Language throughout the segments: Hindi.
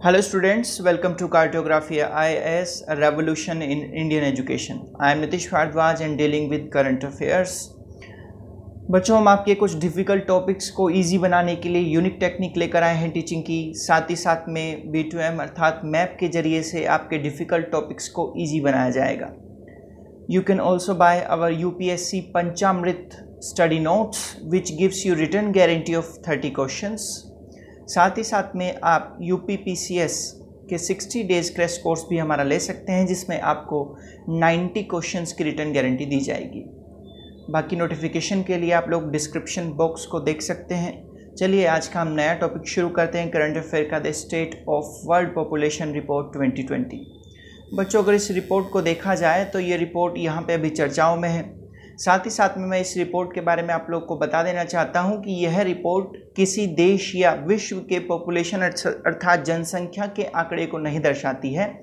Hello students, welcome to Cartography IAS, a revolution in Indian education. I am Nitish Bharadwaj and dealing with current affairs. बच्चों, हम आपके कुछ डिफ़िकल्ट टॉपिक्स को इजी बनाने के लिए यूनिक टेक्निक लेकर आए हैं टीचिंग की, साथ ही साथ में B2M अर्थात मैप के जरिए से आपके डिफ़िकल्ट टॉपिक्स को इजी बनाया जाएगा. You can also buy our UPSC Panchamrit study notes which gives you written guarantee of 30 questions. साथ ही साथ में आप UPPCS के 60 डेज क्रैश कोर्स भी हमारा ले सकते हैं, जिसमें आपको 90 क्वेश्चंस की रिटर्न गारंटी दी जाएगी. बाकी नोटिफिकेशन के लिए आप लोग डिस्क्रिप्शन बॉक्स को देख सकते हैं. चलिए आज का हम नया टॉपिक शुरू करते हैं, करंट अफेयर का the state of world population report 2020. बच्चों, अगर इस रिपोर्ट को देखा जाए तो ये रिपोर्ट यहाँ पे अभी चर्चाओं में है. साथ ही साथ में मैं इस रिपोर्ट के बारे में आप लोग को बता देना चाहता हूँ कि यह रिपोर्ट किसी देश या विश्व के पॉपुलेशन अर्थात जनसंख्या के आंकड़े को नहीं दर्शाती है.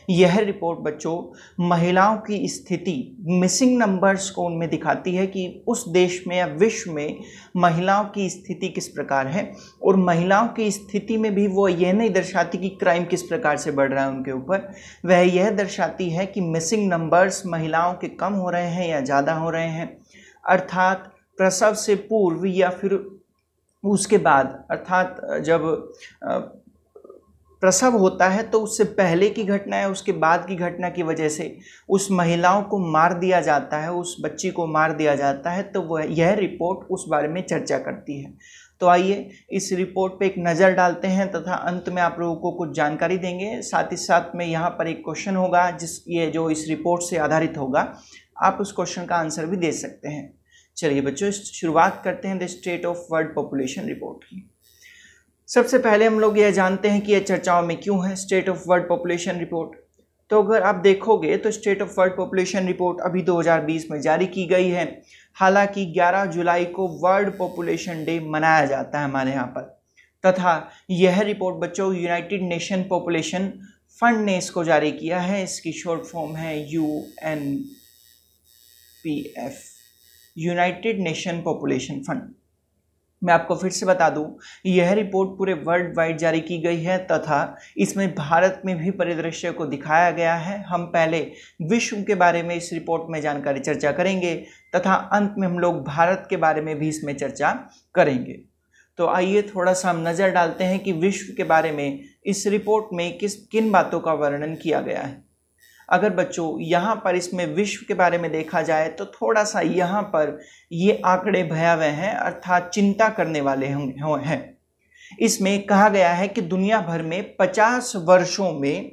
यह रिपोर्ट बच्चों महिलाओं की स्थिति, मिसिंग नंबर्स को उनमें दिखाती है कि उस देश में या विश्व में महिलाओं की स्थिति किस प्रकार है. और महिलाओं की स्थिति में भी वो यह नहीं दर्शाती कि क्राइम किस प्रकार से बढ़ रहा है उनके ऊपर, वह यह दर्शाती है कि मिसिंग नंबर्स महिलाओं के कम हो रहे हैं या ज़्यादा हो रहे हैं. अर्थात प्रसव से पूर्व या फिर उसके बाद, अर्थात जब प्रसव होता है तो उससे पहले की घटना है, उसके बाद की घटना की वजह से उस महिलाओं को मार दिया जाता है, उस बच्ची को मार दिया जाता है, तो वह यह रिपोर्ट उस बारे में चर्चा करती है. तो आइए इस रिपोर्ट पे एक नज़र डालते हैं तथा अंत में आप लोगों को कुछ जानकारी देंगे. साथ ही साथ में यहाँ पर एक क्वेश्चन होगा जो इस रिपोर्ट से आधारित होगा. आप उस क्वेश्चन का आंसर भी दे सकते हैं. चलिए बच्चों, शुरुआत करते हैं the state of world population report की. सबसे पहले हम लोग यह जानते हैं कि यह चर्चाओं में क्यों है state of world population report. तो अगर आप देखोगे तो state of world population report अभी 2020 में जारी की गई है. हालांकि 11 जुलाई को वर्ल्ड पॉपुलेशन डे मनाया जाता है हमारे यहाँ पर, तथा यह रिपोर्ट बच्चों यूनाइटेड नेशन पॉपुलेशन फंड ने इसको जारी किया है. इसकी शॉर्ट फॉर्म है UNPF, United nation population fund. मैं आपको फिर से बता दूं, यह रिपोर्ट पूरे वर्ल्ड वाइड जारी की गई है तथा इसमें भारत में भी परिदृश्य को दिखाया गया है. हम पहले विश्व के बारे में इस रिपोर्ट में जानकारी चर्चा करेंगे तथा अंत में हम लोग भारत के बारे में भी इसमें चर्चा करेंगे. तो आइए थोड़ा सा हम नज़र डालते हैं कि विश्व के बारे में इस रिपोर्ट में किन बातों का वर्णन किया गया है. अगर बच्चों यहाँ पर इसमें विश्व के बारे में देखा जाए तो थोड़ा सा यहाँ पर ये आंकड़े भयावह हैं, अर्थात चिंता करने वाले हैं. इसमें कहा गया है कि दुनिया भर में 50 वर्षों में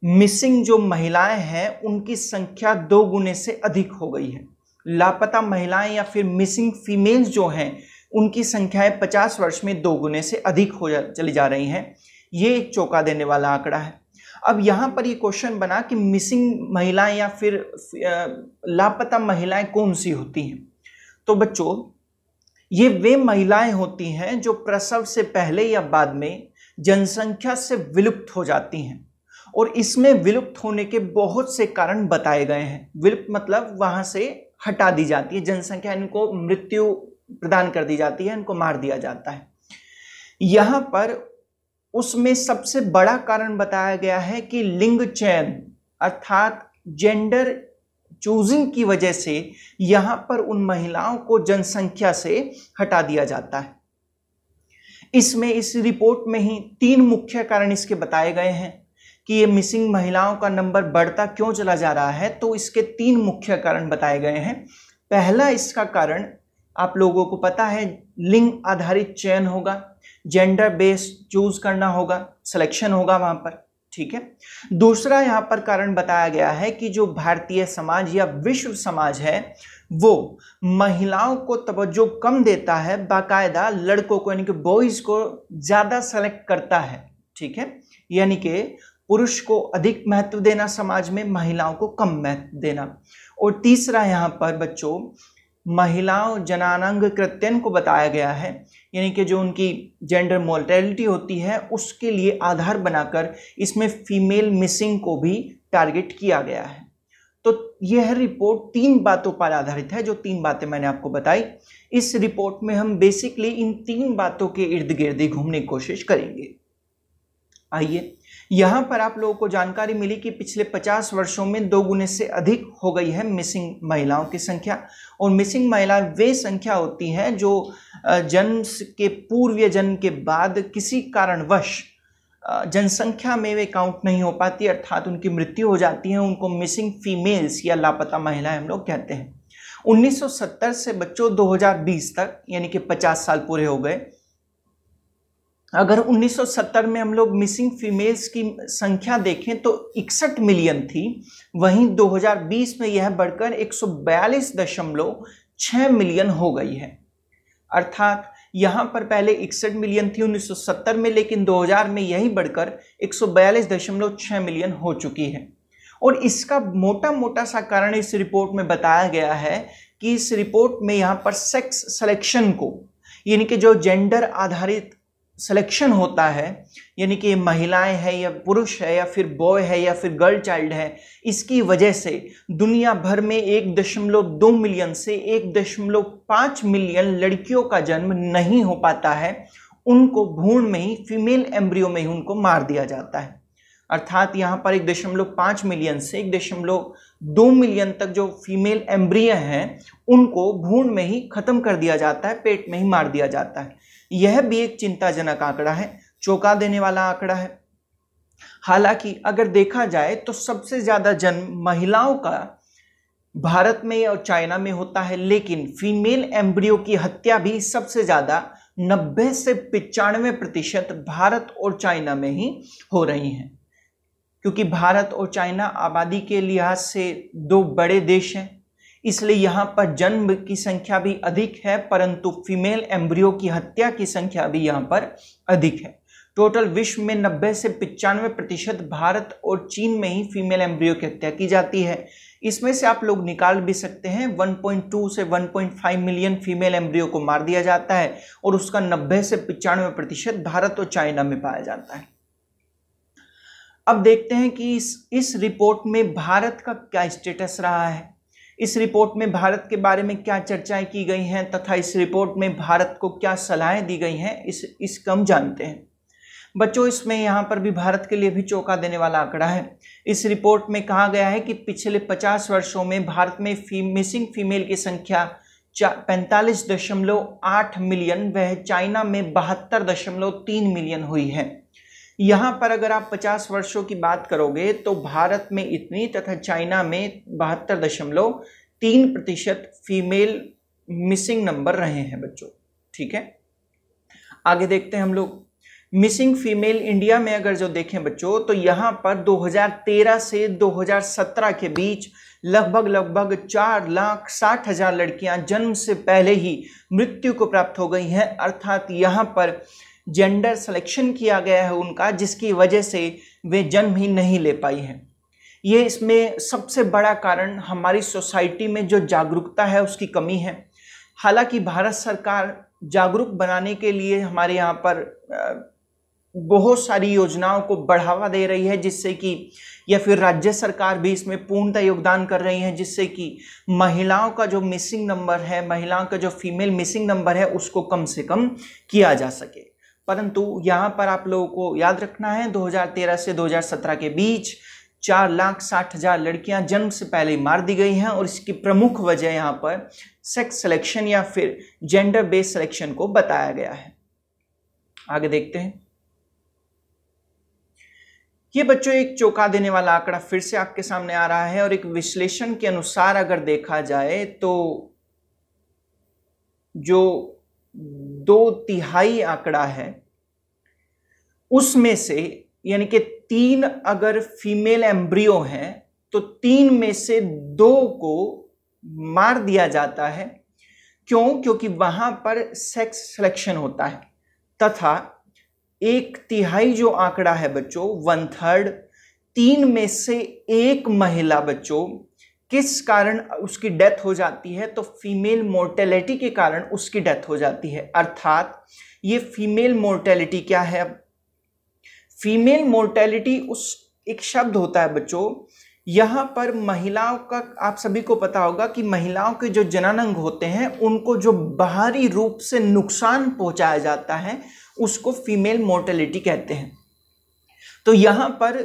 मिसिंग जो महिलाएं हैं उनकी संख्या 2 गुने से अधिक हो गई है. लापता महिलाएं या फिर मिसिंग फीमेल्स जो हैं उनकी संख्याएं 50 वर्ष में 2 गुने से अधिक हो चली जा रही हैं. ये एक चौंका देने वाला आंकड़ा है. अब यहाँ पर ये क्वेश्चन बना कि मिसिंग महिलाएं या फिर लापता महिलाएं कौन सी होती हैं. तो बच्चों, ये वे महिलाएं होती हैं जो प्रसव से पहले या बाद में जनसंख्या से विलुप्त हो जाती हैं. और इसमें विलुप्त होने के बहुत से कारण बताए गए हैं. विलुप्त मतलब वहां से हटा दी जाती है जनसंख्या, इनको मृत्यु प्रदान कर दी जाती है, इनको मार दिया जाता है. यहाँ पर उसमें सबसे बड़ा कारण बताया गया है कि लिंग चयन अर्थात जेंडर चूजिंग की वजह से यहाँ पर उन महिलाओं को जनसंख्या से हटा दिया जाता है. इसमें इस रिपोर्ट में ही 3 मुख्य कारण इसके बताए गए हैं कि ये मिसिंग महिलाओं का नंबर बढ़ता क्यों चला जा रहा है. तो इसके 3 मुख्य कारण बताए गए हैं. पहला इसका कारण आप लोगों को पता है, लिंग आधारित चयन होगा, जेंडर बेस्ड चूज करना होगा, सिलेक्शन होगा वहां पर. ठीक है. दूसरा यहाँ पर कारण बताया गया है कि जो भारतीय समाज या विश्व समाज है वो महिलाओं को तवज्जो कम देता है, बाकायदा लड़कों को यानी कि बॉयज को ज्यादा सेलेक्ट करता है. ठीक है, यानी कि पुरुष को अधिक महत्व देना समाज में, महिलाओं को कम महत्व देना. और तीसरा यहाँ पर बच्चों महिलाओं जनानांग कृत्यन को बताया गया है, यानी कि जो उनकी जेंडर मोर्टेलिटी होती है उसके लिए आधार बनाकर इसमें फीमेल मिसिंग को भी टारगेट किया गया है. तो यह रिपोर्ट 3 बातों पर आधारित है, जो 3 बातें मैंने आपको बताई. इस रिपोर्ट में हम बेसिकली इन 3 बातों के इर्द गिर्द घूमने की कोशिश करेंगे. आइए, यहाँ पर आप लोगों को जानकारी मिली कि पिछले 50 वर्षों में 2 गुने से अधिक हो गई है मिसिंग महिलाओं की संख्या। और मिसिंग महिला वे संख्या होती हैं जो जन्म के पूर्व या जन्म के बाद किसी कारणवश जनसंख्या में वे काउंट नहीं हो पाती, अर्थात उनकी मृत्यु हो जाती है। उनको मिसिंग फीमेल्स या लापता महिलाएं हम लोग कहते हैं। 1970 से बच्चों 2020 तक, यानी कि 50 साल पूरे हो गए। अगर 1970 में हम लोग मिसिंग फीमेल्स की संख्या देखें तो 61 मिलियन थी, वहीं 2020 में यह बढ़कर 142.6 मिलियन हो गई है। अर्थात यहां पर पहले 61 मिलियन थी 1970 में, लेकिन 2000 में यही बढ़कर 142.6 मिलियन हो चुकी है। और इसका मोटा मोटा सा कारण इस रिपोर्ट में बताया गया है कि इस रिपोर्ट में यहाँ पर सेक्स सिलेक्शन को, यानी कि जो जेंडर आधारित सिलेक्शन होता है, यानी कि महिलाएं है या पुरुष है या फिर बॉय है या फिर गर्ल चाइल्ड है, इसकी वजह से दुनिया भर में 1.2 मिलियन से 1.5 मिलियन लड़कियों का जन्म नहीं हो पाता है। उनको भ्रूण में ही, फीमेल एम्ब्रियो में ही उनको मार दिया जाता है। अर्थात यहाँ पर 1.5 मिलियन से 1.2 मिलियन तक जो फीमेल एम्ब्रियो हैं उनको भ्रूण में ही खत्म कर दिया जाता है, पेट में ही मार दिया जाता है। यह भी एक चिंताजनक आंकड़ा है, चौंका देने वाला आंकड़ा है। हालांकि अगर देखा जाए तो सबसे ज्यादा जन्म महिलाओं का भारत में और चाइना में होता है, लेकिन फीमेल एम्ब्रियो की हत्या भी सबसे ज्यादा 90 से 95% भारत और चाइना में ही हो रही हैं। क्योंकि भारत और चाइना आबादी के लिहाज से 2 बड़े देश हैं, इसलिए यहाँ पर जन्म की संख्या भी अधिक है, परंतु फीमेल एम्ब्रियो की हत्या की संख्या भी यहाँ पर अधिक है। टोटल विश्व में 90 से 95% भारत और चीन में ही फीमेल एम्ब्रियो की हत्या की जाती है। इसमें से आप लोग निकाल भी सकते हैं 1.2 से 1.5 मिलियन फीमेल एम्ब्रियो को मार दिया जाता है और उसका 90 से 95% भारत और चाइना में पाया जाता है। अब देखते हैं कि इस रिपोर्ट में भारत का क्या स्टेटस रहा है, इस रिपोर्ट में भारत के बारे में क्या चर्चाएं की गई हैं तथा इस रिपोर्ट में भारत को क्या सलाहें दी गई हैं, इसका हम जानते हैं। बच्चों, इसमें यहाँ पर भी भारत के लिए भी चौंका देने वाला आंकड़ा है। इस रिपोर्ट में कहा गया है कि पिछले 50 वर्षों में भारत में मिसिंग फीमेल की संख्या 45.8 मिलियन व चाइना में 72.3 मिलियन हुई है। यहाँ पर अगर आप 50 वर्षों की बात करोगे तो भारत में इतनी तथा चाइना में 72.3% फीमेल मिसिंग नंबर रहे हैं बच्चों। ठीक है, आगे देखते हैं हम लोग। मिसिंग फीमेल इंडिया में अगर जो देखें बच्चों तो यहाँ पर 2013 से 2017 के बीच लगभग 4,60,000 लड़कियां जन्म से पहले ही मृत्यु को प्राप्त हो गई हैं। अर्थात यहाँ पर जेंडर सिलेक्शन किया गया है उनका, जिसकी वजह से वे जन्म ही नहीं ले पाई हैं। ये इसमें सबसे बड़ा कारण हमारी सोसाइटी में जो जागरूकता है उसकी कमी है। हालांकि भारत सरकार जागरूक बनाने के लिए हमारे यहाँ पर बहुत सारी योजनाओं को बढ़ावा दे रही है, जिससे कि या फिर राज्य सरकार भी इसमें पूर्णतः योगदान कर रही है, जिससे कि महिलाओं का जो मिसिंग नंबर है, महिलाओं का जो फीमेल मिसिंग नंबर है उसको कम से कम किया जा सके। परंतु यहाँ पर आप लोगों को याद रखना है 2013 से 2017 के बीच 4,60,000 लड़कियां जन्म से पहले ही मार दी गई हैं और इसकी प्रमुख वजह यहाँ पर सेक्स सिलेक्शन या फिर जेंडर बेस्ड सिलेक्शन को बताया गया है। आगे देखते हैं। ये बच्चों एक चौंका देने वाला आंकड़ा फिर से आपके सामने आ रहा है और एक विश्लेषण के अनुसार अगर देखा जाए तो जो 2/3 आंकड़ा है उसमें से, यानी कि 3 अगर फीमेल एम्ब्रियो हैं तो 3 में से 2 को मार दिया जाता है। क्यों? क्योंकि वहां पर सेक्स सिलेक्शन होता है। तथा 1/3 जो आंकड़ा है बच्चों, 1/3, 3 में से 1 महिला बच्चों किस कारण उसकी डेथ हो जाती है, तो फीमेल मोर्टेलिटी के कारण उसकी डेथ हो जाती है। अर्थात ये फीमेल मोर्टेलिटी क्या है? अब फीमेल मोर्टेलिटी उस एक शब्द होता है बच्चों, यहाँ पर महिलाओं का, आप सभी को पता होगा कि महिलाओं के जो जननांग होते हैं उनको जो बाहरी रूप से नुकसान पहुंचाया जाता है उसको फीमेल मोर्टेलिटी कहते हैं। तो यहां पर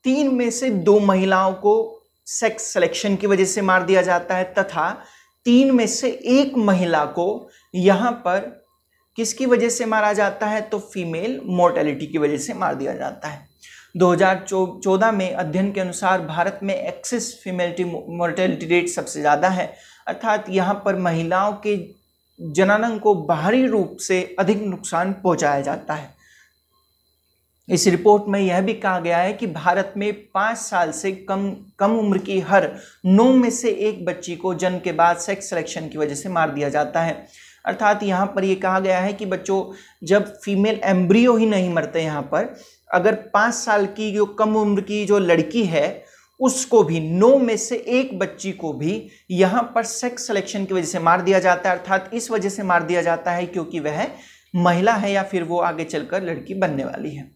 3 में से 2 महिलाओं को सेक्स सिलेक्शन की वजह से मार दिया जाता है तथा 3 में से 1 महिला को यहां पर किसकी वजह से मारा जाता है, तो फीमेल मोर्टेलिटी की वजह से मार दिया जाता है। 2014 में अध्ययन के अनुसार भारत में एक्सेस फीमेल मोर्टेलिटी रेट सबसे ज़्यादा है, अर्थात यहाँ पर महिलाओं के जननांग को बाहरी रूप से अधिक नुकसान पहुँचाया जाता है। इस रिपोर्ट में यह भी कहा गया है कि भारत में 5 साल से कम उम्र की हर 9 में से 1 बच्ची को जन्म के बाद सेक्स सिलेक्शन की वजह से मार दिया जाता है। अर्थात यहाँ पर यह कहा गया है कि बच्चों जब फीमेल एम्ब्रियो ही नहीं मरते, यहाँ पर अगर 5 साल की जो कम उम्र की जो लड़की है उसको भी 9 में से 1 बच्ची को भी यहाँ पर सेक्स सिलेक्शन की वजह से मार दिया जाता है। अर्थात इस वजह से मार दिया जाता है क्योंकि वह महिला है या फिर वो आगे चलकर लड़की बनने वाली है।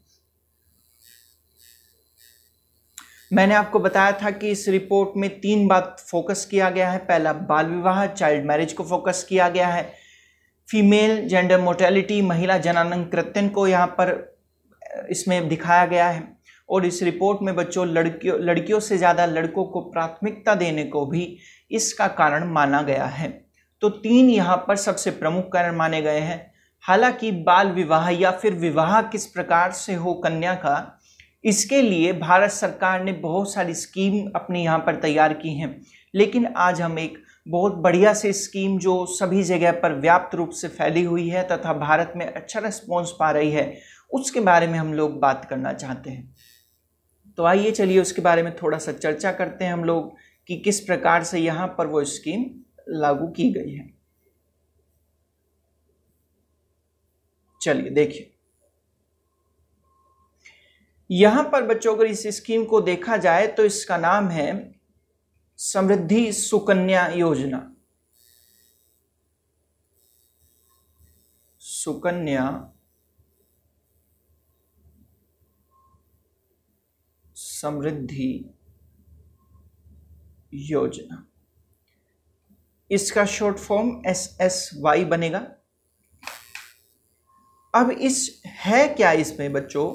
मैंने आपको बताया था कि इस रिपोर्ट में 3 बात फोकस किया गया है। पहला बाल विवाह, चाइल्ड मैरिज को फोकस किया गया है। फीमेल जेंडर मोर्टेलिटी, महिला जननांग कृत्रण को यहाँ पर इसमें दिखाया गया है। और इस रिपोर्ट में बच्चों लड़कियों से ज़्यादा लड़कों को प्राथमिकता देने को भी इसका कारण माना गया है। तो 3 यहाँ पर सबसे प्रमुख कारण माने गए हैं। हालांकि बाल विवाह या फिर विवाह किस प्रकार से हो कन्या का, इसके लिए भारत सरकार ने बहुत सारी स्कीम अपने यहाँ पर तैयार की हैं, लेकिन आज हम एक बहुत बढ़िया सी स्कीम जो सभी जगह पर व्याप्त रूप से फैली हुई है तथा भारत में अच्छा रिस्पॉन्स पा रही है, उसके बारे में हम लोग बात करना चाहते हैं। तो आइए चलिए उसके बारे में थोड़ा सा चर्चा करते हैं हम लोग कि किस प्रकार से यहाँ पर वो स्कीम लागू की गई है। चलिए देखिए, यहां पर बच्चों अगर इस स्कीम को देखा जाए तो इसका नाम है समृद्धि सुकन्या योजना। सुकन्या समृद्धि योजना, इसका शॉर्ट फॉर्म SSY बनेगा। अब इस है क्या इसमें बच्चों,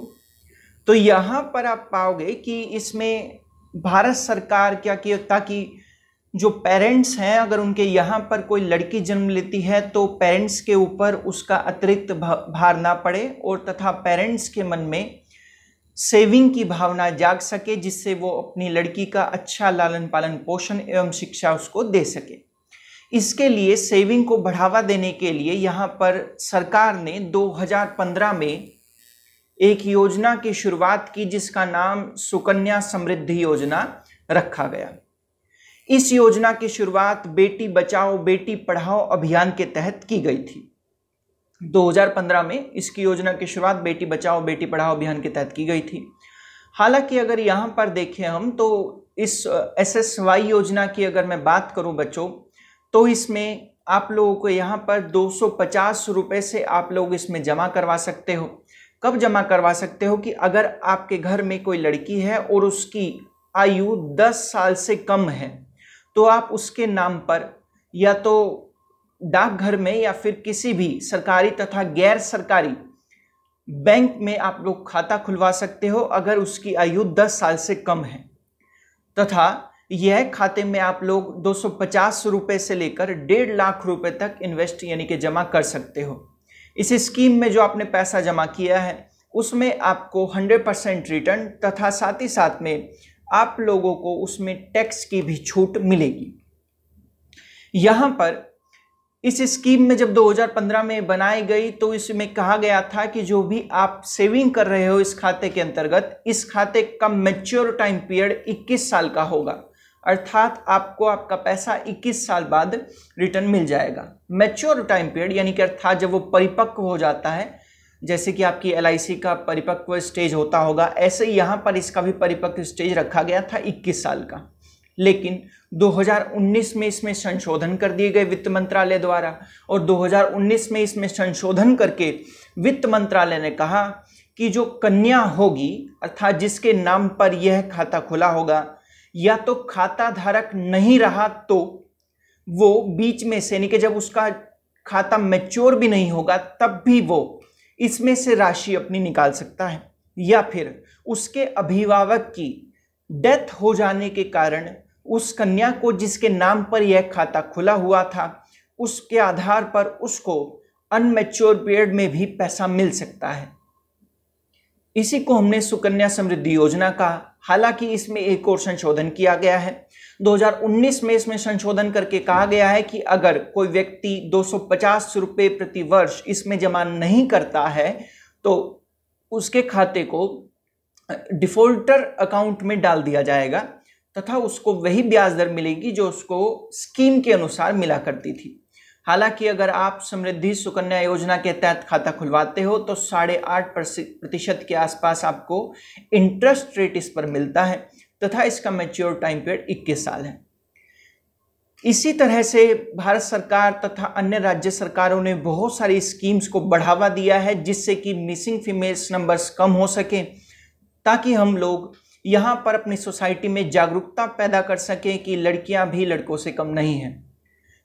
तो यहाँ पर आप पाओगे कि इसमें भारत सरकार क्या किया, ताकि जो पेरेंट्स हैं अगर उनके यहाँ पर कोई लड़की जन्म लेती है तो पेरेंट्स के ऊपर उसका अतिरिक्त भार ना पड़े और तथा पेरेंट्स के मन में सेविंग की भावना जाग सके, जिससे वो अपनी लड़की का अच्छा लालन पालन पोषण एवं शिक्षा उसको दे सके। इसके लिए सेविंग को बढ़ावा देने के लिए यहाँ पर सरकार ने 2015 में एक योजना की शुरुआत की जिसका नाम सुकन्या समृद्धि योजना रखा गया। इस योजना की शुरुआत बेटी बचाओ बेटी पढ़ाओ अभियान के तहत की गई थी। 2015 में इसकी योजना की शुरुआत बेटी बचाओ बेटी पढ़ाओ अभियान के तहत की गई थी। हालांकि अगर यहाँ पर देखें हम तो इस SSY योजना की अगर मैं बात करूँ बच्चों, तो इसमें आप लोगों को यहाँ पर 250 रुपये से आप लोग इसमें जमा करवा सकते हो। कब जमा करवा सकते हो कि अगर आपके घर में कोई लड़की है और उसकी आयु 10 साल से कम है, तो आप उसके नाम पर या तो डाकघर में या फिर किसी भी सरकारी तथा गैर सरकारी बैंक में आप लोग खाता खुलवा सकते हो अगर उसकी आयु 10 साल से कम है, तथा यह खाते में आप लोग 250 रुपये से लेकर 1.5 लाख रुपए तक इन्वेस्ट यानी कि जमा कर सकते हो। इस स्कीम में जो आपने पैसा जमा किया है उसमें आपको 100% रिटर्न तथा साथ ही साथ में आप लोगों को उसमें टैक्स की भी छूट मिलेगी। यहाँ पर इस स्कीम में जब 2015 में बनाई गई तो इसमें कहा गया था कि जो भी आप सेविंग कर रहे हो इस खाते के अंतर्गत, इस खाते का मैच्योर टाइम पीरियड 21 साल का होगा, अर्थात आपको आपका पैसा 21 साल बाद रिटर्न मिल जाएगा। मैच्योर टाइम पीरियड यानी कि अर्थात जब वो परिपक्व हो जाता है, जैसे कि आपकी LIC का परिपक्व स्टेज होता होगा, ऐसे ही यहाँ पर इसका भी परिपक्व स्टेज रखा गया था 21 साल का। लेकिन 2019 में इसमें संशोधन कर दिए गए वित्त मंत्रालय द्वारा, और 2019 में इसमें संशोधन करके वित्त मंत्रालय ने कहा कि जो कन्या होगी अर्थात जिसके नाम पर यह खाता खुला होगा, या तो खाता धारक नहीं रहा तो वो बीच में से यानी कि जब उसका खाता मैच्योर भी नहीं होगा तब भी वो इसमें से राशि अपनी निकाल सकता है। या फिर उसके अभिभावक की डेथ हो जाने के कारण उस कन्या को जिसके नाम पर यह खाता खुला हुआ था उसके आधार पर उसको अनमैच्योर पीरियड में भी पैसा मिल सकता है। इसी को हमने सुकन्या समृद्धि योजना कहा। हालांकि इसमें एक और संशोधन किया गया है। 2019 में इसमें संशोधन करके कहा गया है कि अगर कोई व्यक्ति 250 रुपये प्रति वर्ष इसमें जमा नहीं करता है तो उसके खाते को डिफॉल्टर अकाउंट में डाल दिया जाएगा तथा उसको वही ब्याज दर मिलेगी जो उसको स्कीम के अनुसार मिला करती थी। हालांकि अगर आप समृद्धि सुकन्या योजना के तहत खाता खुलवाते हो तो 8.5% के आसपास आपको इंटरेस्ट रेट इस पर मिलता है तथा इसका मैच्योर टाइम पीरियड 21 साल है। इसी तरह से भारत सरकार तथा अन्य राज्य सरकारों ने बहुत सारी स्कीम्स को बढ़ावा दिया है जिससे कि मिसिंग फीमेल्स नंबर्स कम हो सके, ताकि हम लोग यहाँ पर अपनी सोसाइटी में जागरूकता पैदा कर सकें कि लड़कियाँ भी लड़कों से कम नहीं हैं।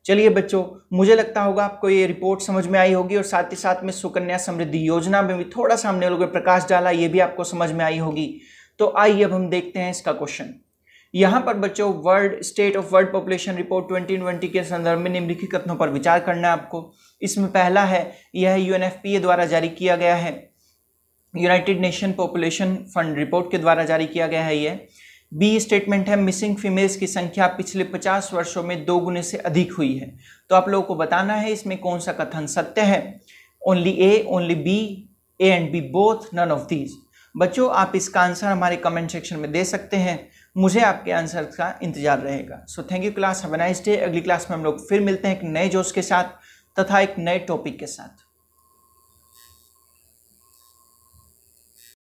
चलिए बच्चों, मुझे लगता होगा आपको ये रिपोर्ट समझ में आई होगी और साथ ही साथ में सुकन्या समृद्धि योजना में भी थोड़ा सा हमने लोगों ने प्रकाश डाला, ये भी आपको समझ में आई होगी। तो आइए अब हम देखते हैं इसका क्वेश्चन। यहाँ पर बच्चों world state of world population report 2020 के संदर्भ में निम्नलिखित कथनों पर विचार करना है आपको। इसमें पहला है, यह UNFPA द्वारा जारी किया गया है, United nation population fund report के द्वारा जारी किया गया है। यह बी स्टेटमेंट है, मिसिंग फीमेल्स की संख्या पिछले 50 वर्षों में 2 गुने से अधिक हुई है। तो आप लोगों को बताना है इसमें कौन सा कथन सत्य है। Only A, only B, A and B both, none of these. बच्चों आप इसका आंसर हमारे कमेंट सेक्शन में दे सकते हैं, मुझे आपके आंसर का इंतजार रहेगा। So thank you class, have a nice day. अगली क्लास में हम लोग फिर मिलते हैं एक नए जोश के साथ तथा एक नए टॉपिक के साथ।